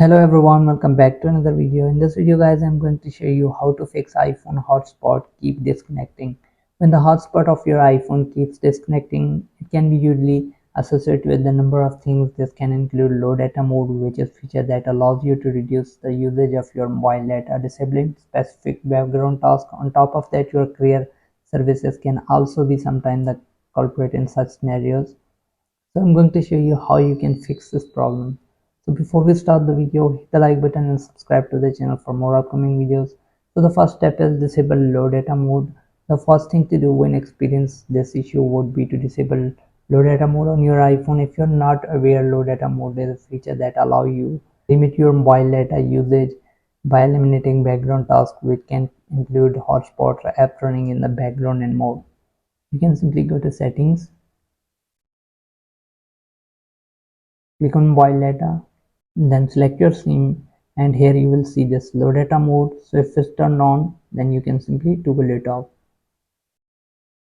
Hello everyone, welcome back to another video. In this video guys, I'm going to show you how to fix iPhone hotspot keep disconnecting. When the hotspot of your iPhone keeps disconnecting, it can be usually associated with the number of things. This can include low data mode, which is a feature that allows you to reduce the usage of your mobile data, disabling specific background tasks. On top of that, your career services can also be sometimes the culprit in such scenarios. So I'm going to show you how you can fix this problem. So before we start the video, hit the like button and subscribe to the channel for more upcoming videos. So the first step is disable low data mode. The first thing to do when experience this issue would be to disable low data mode on your iPhone. If you're not aware, low data mode is a feature that allow you limit your mobile data usage by eliminating background tasks, which can include hotspot or app running in the background and mode. You can simply go to settings, click on mobile data, then select your SIM, and here you will see this low data mode. So if it's turned on, then you can simply toggle it off.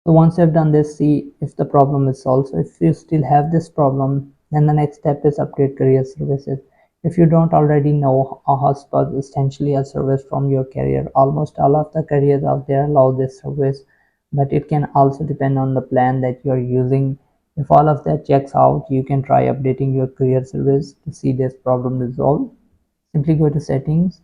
So once you've done this, see if the problem is solved. So if you still have this problem, then the next step is update career services. If you don't already know, a hotspot is essentially a service from your carrier. Almost all of the carriers out there allow this service, but it can also depend on the plan that you're using. If all of that checks out, you can try updating your career service to see this problem resolved. Simply go to settings,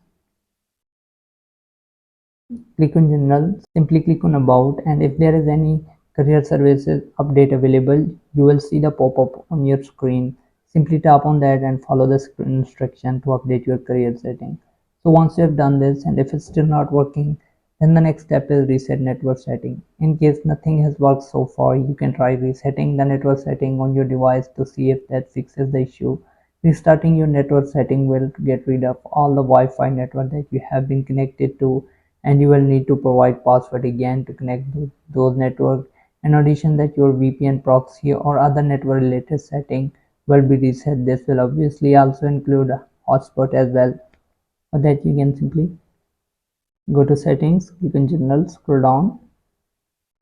click on general, simply click on about, and if there is any career services update available, you will see the pop-up on your screen. Simply tap on that and follow the screen instruction to update your career setting. So once you have done this, and if it's still not working, then the next step is reset network setting. In case nothing has worked so far, you can try resetting the network setting on your device to see if that fixes the issue. Restarting your network setting will get rid of all the Wi-Fi network that you have been connected to, and you will need to provide password again to connect those networks. In addition, that your VPN proxy or other network related setting will be reset. This will obviously also include a hotspot as well. For that, you can simply go to settings, click on general, scroll down,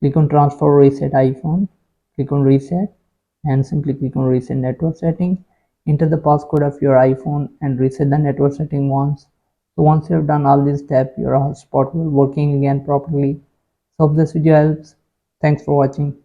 click on transfer or reset iPhone, click on reset, and simply click on reset network setting. Enter the passcode of your iPhone and reset the network setting once. So once you have done all these steps, your hotspot will working again properly. So hope this video helps. Thanks for watching.